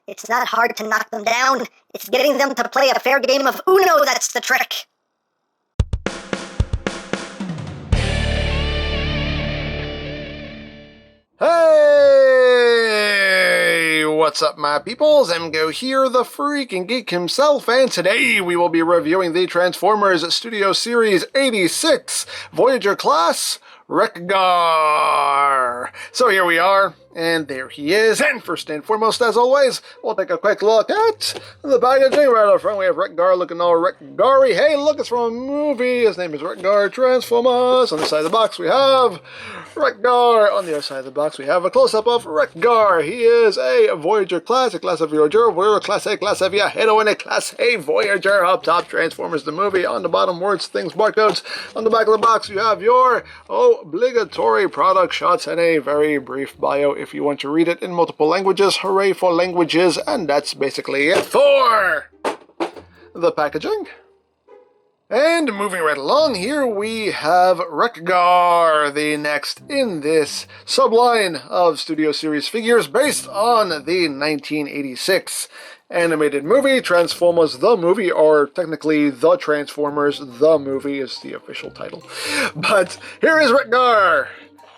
It's not hard to knock them down. It's getting them to play a fair game of Uno that's the trick. Hey! What's up, my peoples? EmGo here, the freaking geek himself, and today we will be reviewing the Transformers Studio Series 86 Voyager class WRECK-GAR. So here we are, and there he is. And first and foremost, as always, we'll take a quick look at the packaging. Right up front, we have WRECK-GAR looking all WRECK-GAR-y. Hey, look, it's from a movie. His name is WRECK-GAR Transformers. On the side of the box, we have WRECK-GAR. On the other side of the box, we have a close-up of WRECK-GAR. He is a Voyager class, a class of Voyager, class A, class of Viajero, and a class A Voyager. Up top, Transformers the movie. On the bottom, words, things, barcodes. On the back of the box, you have your obligatory product shots and a very brief bio if you want to read it in multiple languages. Hooray for languages, and that's basically it for the packaging. And moving right along, here we have WRECK-GAR, the next in this subline of Studio Series figures based on the 1986 animated movie, Transformers the movie, or technically The Transformers the movie is the official title. But here is WRECK-GAR,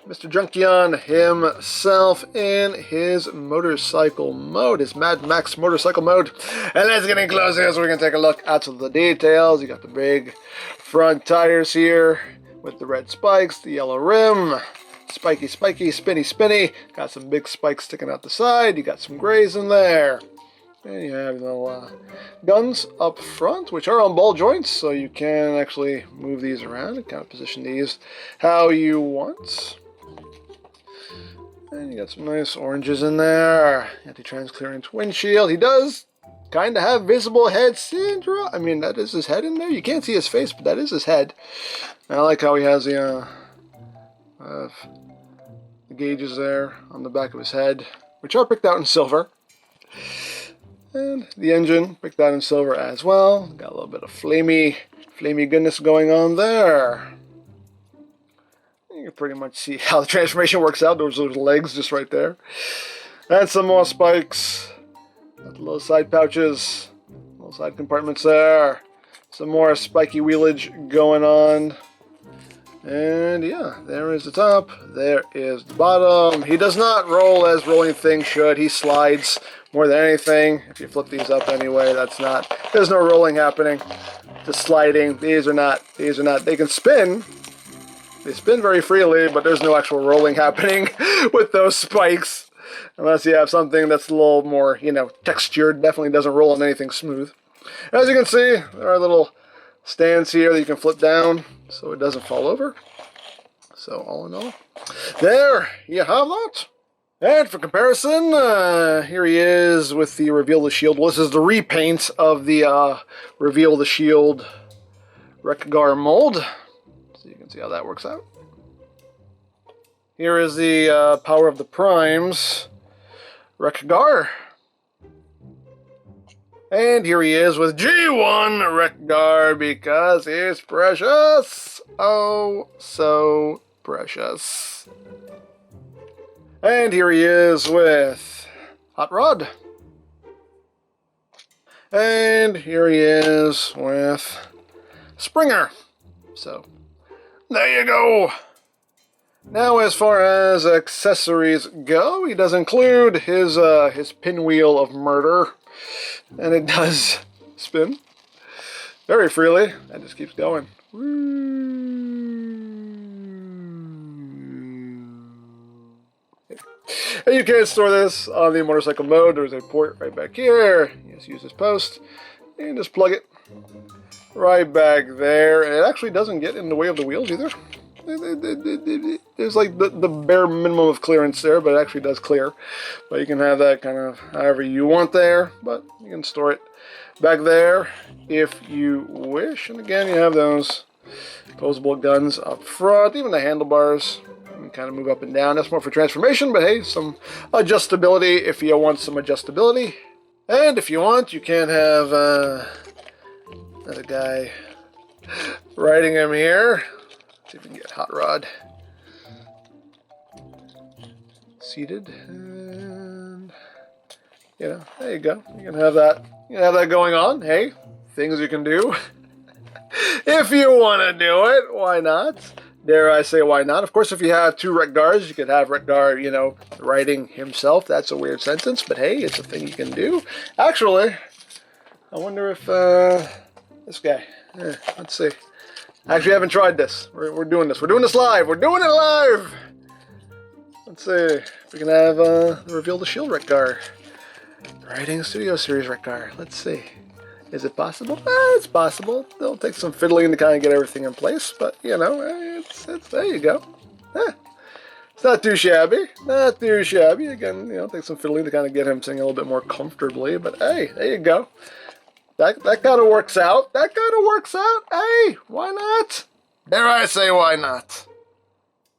Mr. Junkion himself in his motorcycle mode, his Mad Max motorcycle mode. And let's get in close here so we can take a look at the details. You got the big front tires here with the red spikes, the yellow rim, spiky, spiky, spinny, spinny. Got some big spikes sticking out the side. You got some grays in there. And you have the guns up front, which are on ball joints, so you can actually move these around and kind of position these how you want. And you got some nice oranges in there. Anti-transclearance windshield. He does kind of have visible head syndrome. I mean, that is his head in there. You can't see his face, but that is his head. And I like how he has the gauges there on the back of his head, which are picked out in silver. And the engine picked out in silver as well. Got a little bit of flamey goodness going on there. You can pretty much see how the transformation works out. Those legs just right there. And some more spikes. Got the little side pouches. Little side compartments there. Some more spiky wheelage going on. And yeah, there is the top. There is the bottom. He does not roll as rolling things should. He slides more than anything. If you flip these up anyway, there's no rolling happening. Just sliding. These are not. They can spin. They spin very freely, but there's no actual rolling happening with those spikes. Unless you have something that's a little more, textured. Definitely doesn't roll on anything smooth. As you can see, there are little stands here that you can flip down so it doesn't fall over. So all in all, there you have that. And for comparison, here he is with the Reveal the Shield. Well, this is the repaint of the Reveal the Shield WRECK-GAR mold. So you can see how that works out. Here is the Power of the Primes WRECK-GAR. And here he is with G1 WRECK-GAR because he's precious. Oh, so precious. And here he is with Hot Rod. And here he is with Springer. So, there you go. Now, as far as accessories go, he does include his pinwheel of murder. And it does spin very freely. It just keeps going. And you can store this on the motorcycle mode. There's a port right back here. You just use this post and just plug it right back there. And it actually doesn't get in the way of the wheels either. There's like the bare minimum of clearance there, but it actually does clear. But you can have that kind of however you want there, but you can store it back there if you wish. And again, you have those opposable guns up front, even the handlebars. You can kind of move up and down. That's more for transformation, but hey, some adjustability if you want some adjustability. And if you want, you can have another guy riding him here. See if we can get Hot Rod seated. And you know, there you go. You can have that. You can have that going on. Hey, things you can do. If you want to do it, why not? Dare I say, why not? Of course, if you have two WRECK-GARs, you could have WRECK-GAR, you know, writing himself. That's a weird sentence, but hey, it's a thing you can do. Actually, I wonder if this guy. Let's see. Actually, I haven't tried this. We're doing this. We're doing this live. We're doing it live. Let's see if we can have reveal the Shield WRECK-GAR. Writing Studio Series WRECK-GAR. Let's see. Is it possible? It's possible. It'll take some fiddling to kind of get everything in place, but you know, it's there you go. It's not too shabby. Not too shabby. Again, you know, take some fiddling to kind of get him singing a little bit more comfortably, but hey, there you go. That kind of works out. That kind of works out. Hey, why not? Dare I say, why not?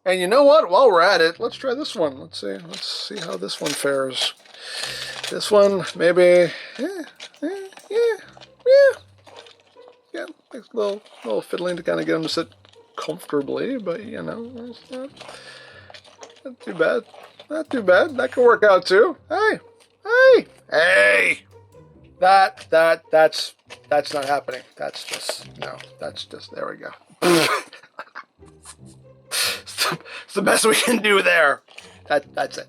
And you know what? While we're at it, let's try this one. Let's see how this one fares. This one, maybe, yeah, takes a little fiddling to kind of get him to sit comfortably, but you know, it's not too bad. Not too bad. That could work out too. Hey! That's not happening. That's just, there we go. It's the best we can do there. That's it.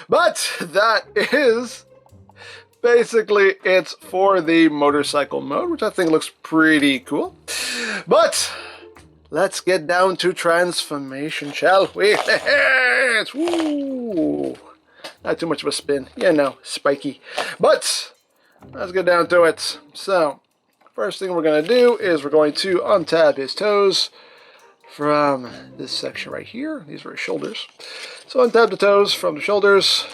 But that is basically it's for the motorcycle mode, which I think looks pretty cool. But let's get down to transformation, shall we? Woo! Not too much of a spin, you know, spiky. But let's get down to it. So, first thing we're going to do is we're going to untab his toes from this section right here. These are his shoulders. So untab the toes from the shoulders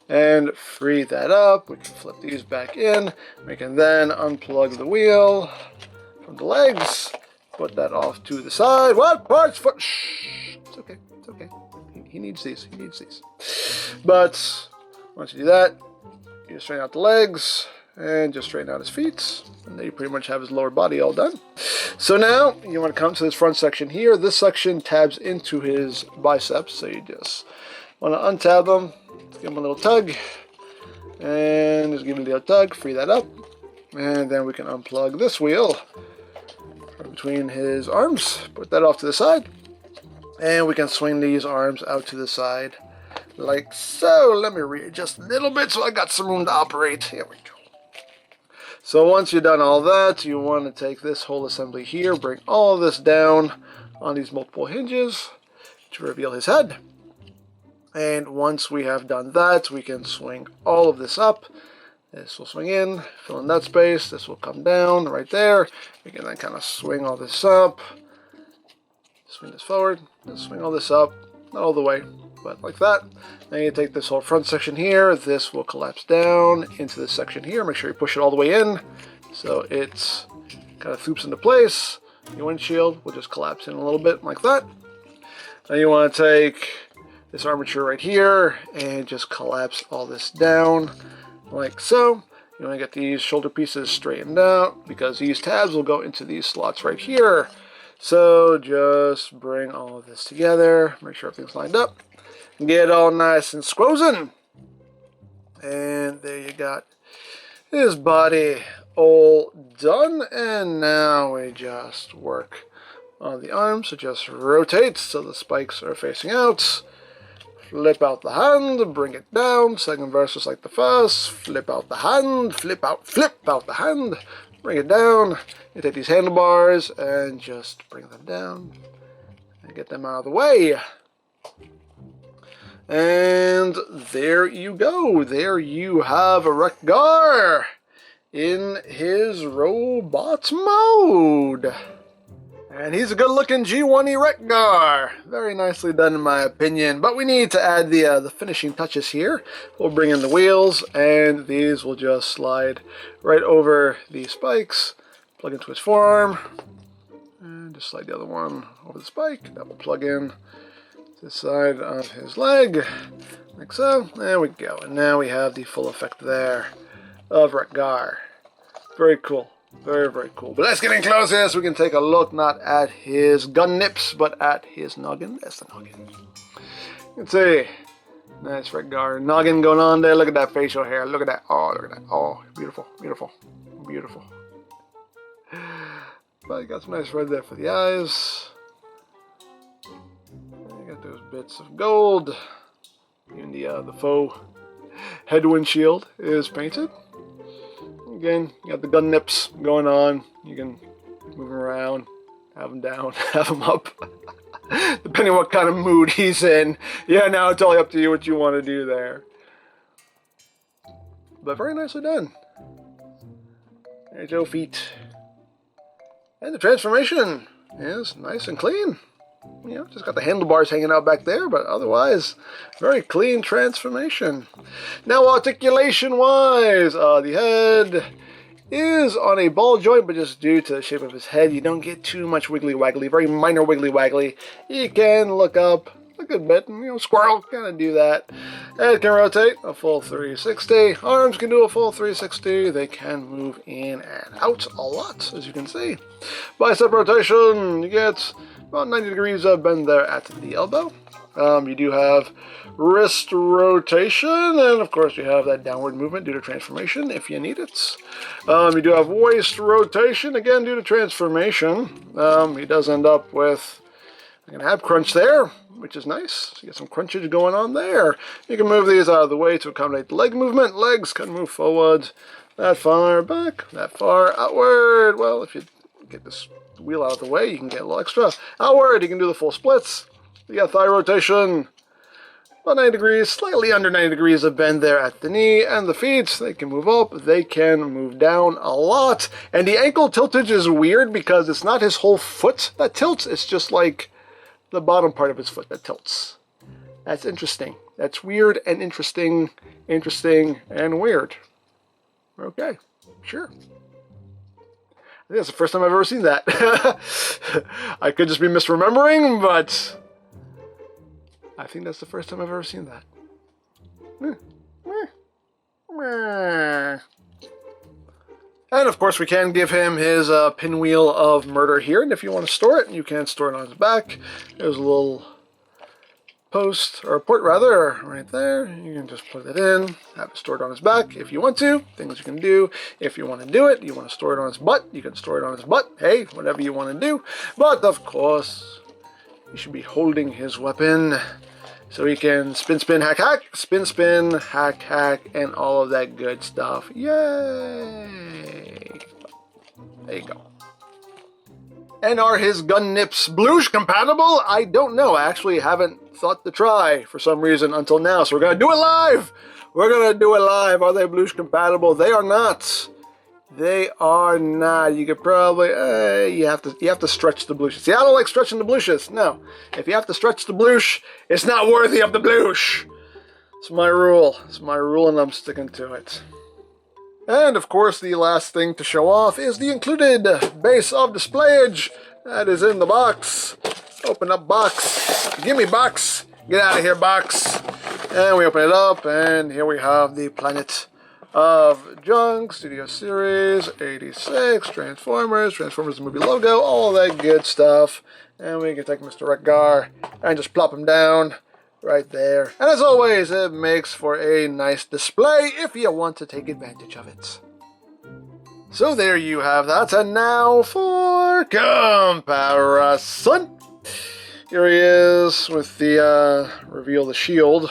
and free that up. We can flip these back in. We can then unplug the wheel from the legs. Put that off to the side. What parts? Foot? Shh. It's okay. It's okay. He needs these. He needs these. But once you do that, you just straighten out the legs and just straighten out his feet. And then you pretty much have his lower body all done. So now you want to come to this front section here. This section tabs into his biceps. So you just want to untab them, give him a little tug, and just give him a little tug, free that up. And then we can unplug this wheel from between his arms, put that off to the side. And we can swing these arms out to the side like so. Let me readjust a little bit so I got some room to operate. Here we go. So once you've done all that, you want to take this whole assembly here, bring all of this down on these multiple hinges to reveal his head. And once we have done that, we can swing all of this up. This will swing in, fill in that space. This will come down right there. We can then kind of swing all this up. Swing this forward, and swing all this up, not all the way, but like that. Then you take this whole front section here, this will collapse down into this section here. Make sure you push it all the way in, so it's kind of swoops into place. Your windshield will just collapse in a little bit like that. Then you want to take this armature right here and just collapse all this down like so. You want to get these shoulder pieces straightened out because these tabs will go into these slots right here. So just bring all of this together, make sure everything's lined up, get all nice and squozen. And there you got his body all done. And now we just work on the arm. So just rotate so the spikes are facing out. Flip out the hand, bring it down. Second verse is like the first. Flip out the hand, flip out the hand. Bring it down. You take these handlebars and just bring them down and get them out of the way. And there you go. There you have a WRECK-GAR in his robot mode. And he's a good-looking G1E WRECK-GAR. Very nicely done in my opinion. But we need to add the finishing touches here. We'll bring in the wheels, and these will just slide right over these spikes. Plug into his forearm. And just slide the other one over the spike. That will plug in to the side of his leg. Like so. There we go. And now we have the full effect there of WRECK-GAR. Very cool. Very, very cool. But let's get in closer so we can take a look not at his gun nips, but at his noggin. That's the noggin. You can see Nice WRECK-GAR noggin going on there. Look at that facial hair. Look at that. Oh, look at that. Oh, beautiful, beautiful, beautiful. But you got some nice red there for the eyes. You got those bits of gold. Even the faux head windshield is painted. Again, you got the gun nips going on. You can move them around, have them down, have them up. Depending on what kind of mood he's in. Yeah, now it's all up to you what you want to do there. But very nicely done. There's your feet. And the transformation is nice and clean. You know, just got the handlebars hanging out back there, but otherwise, very clean transformation. Now, articulation-wise, the head is on a ball joint, but just due to the shape of his head, you don't get too much wiggly-waggly, very minor wiggly-waggly. You can look up a good bit, and, you know, squirrel, kind of do that. Head can rotate a full 360. Arms can do a full 360. They can move in and out a lot, as you can see. Bicep rotation, you get about 90 degrees of bend there at the elbow. You do have wrist rotation, and of course you have that downward movement due to transformation if you need it. You do have waist rotation, again due to transformation. He does end up with an ab crunch there, which is nice. So you get some crunchage going on there. You can move these out of the way to accommodate the leg movement. Legs can move forward, that far back, that far outward. Well, if you get this wheel out of the way, you can get a little extra outward. You can do the full splits. You got thigh rotation, about 90 degrees, slightly under 90 degrees of bend there at the knee, and the feet, they can move up, they can move down a lot. And the ankle tiltage is weird because it's not his whole foot that tilts, it's just like the bottom part of his foot that tilts. That's interesting. That's weird and interesting, and weird. Okay, sure. I think that's the first time I've ever seen that. I could just be misremembering, but I think that's the first time I've ever seen that. And of course we can give him his pinwheel of murder here, and if you want to store it, you can store it on his back. There's a little post, or a port rather, right there. You can just plug that in, have it stored on his back if you want to. Things you can do if you want to do it. You want to store it on his butt, you can store it on his butt. Hey, whatever you want to do. But of course, he should be holding his weapon so he can spin, spin, hack, hack, spin, spin, hack, hack, and all of that good stuff. Yay! There you go. And are his gun nips Blush compatible? I don't know. I actually haven't thought to try for some reason until now. So we're going to do it live. We're going to do it live. Are they Blush compatible? They are not. They are not. You could probably, you have to stretch the blushes. See, I don't like stretching the blushes. No. If you have to stretch the blush, it's not worthy of the blush. It's my rule. It's my rule and I'm sticking to it. And of course, the last thing to show off is the included base of displayage that is in the box. Open up box. Give me box. Get out of here, box. And we open it up, and here we have the Planet of Junk Studio Series 86, Transformers the movie logo, all that good stuff. And we can take Mr. WRECK-GAR and just plop him down right there. And as always, it makes for a nice display if you want to take advantage of it. So there you have that. And now for comparison. Here he is with the reveal the shield,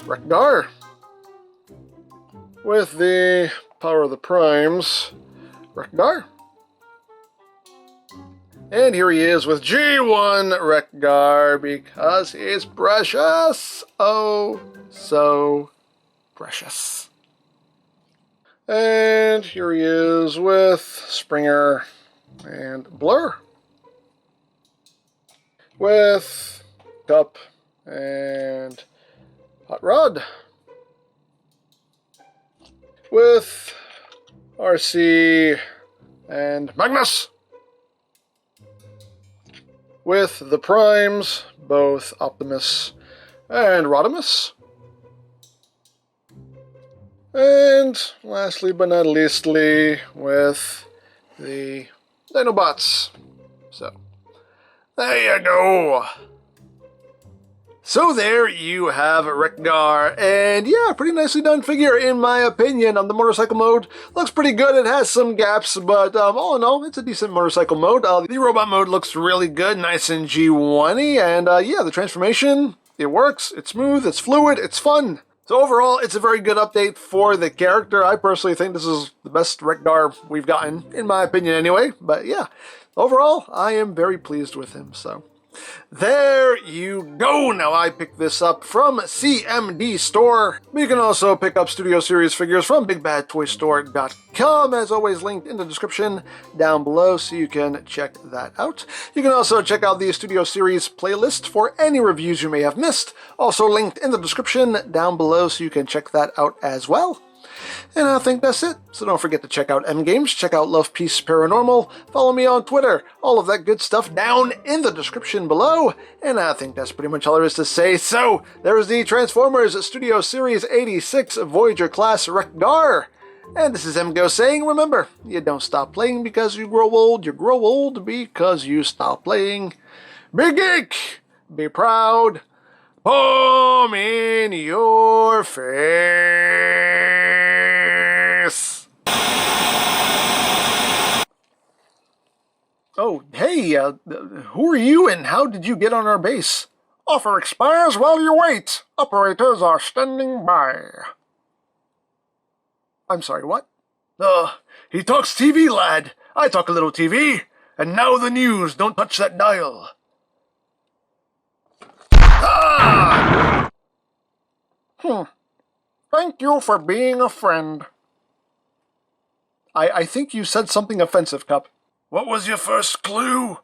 WRECK-GAR. With the power of the primes, WRECK-GAR. And here he is with G1 WRECK-GAR because he's precious. Oh, so precious. And here he is with Springer and Blur. With Cup and Hot Rod. With RC and Magnus. With the primes, both Optimus and Rodimus. And lastly but not leastly, with the Dinobots. So, there you go. So there you have WRECK-GAR, and yeah, pretty nicely done figure in my opinion. The motorcycle mode looks pretty good. It has some gaps, but all in all, it's a decent motorcycle mode. The robot mode looks really good, nice and G1-y, and yeah, the transformation, it works, it's smooth, it's fluid, it's fun. So overall, it's a very good update for the character. I personally think this is the best WRECK-GAR we've gotten, in my opinion anyway, but yeah, overall, I am very pleased with him, so... There you go! Now I picked this up from CMD Store. You can also pick up Studio Series figures from BigBadToyStore.com, as always linked in the description down below, so you can check that out. You can also check out the Studio Series playlist for any reviews you may have missed, also linked in the description down below, so you can check that out as well. And I think that's it. So don't forget to check out EmGo's, check out Love Peace Paranormal, follow me on Twitter, all of that good stuff down in the description below. And I think that's pretty much all there is to say. So there's the Transformers Studio Series 86 Voyager class WRECK-GAR. And this is EmGo saying, remember, you don't stop playing because you grow old because you stop playing. Be geek, be proud, palm in your face. Oh, hey, who are you and how did you get on our base? Offer expires while you wait. Operators are standing by. I'm sorry, what? He talks TV, lad. I talk a little TV. And now the news. Don't touch that dial. Ah! Thank you for being a friend. I think you said something offensive, Cup. What was your first clue?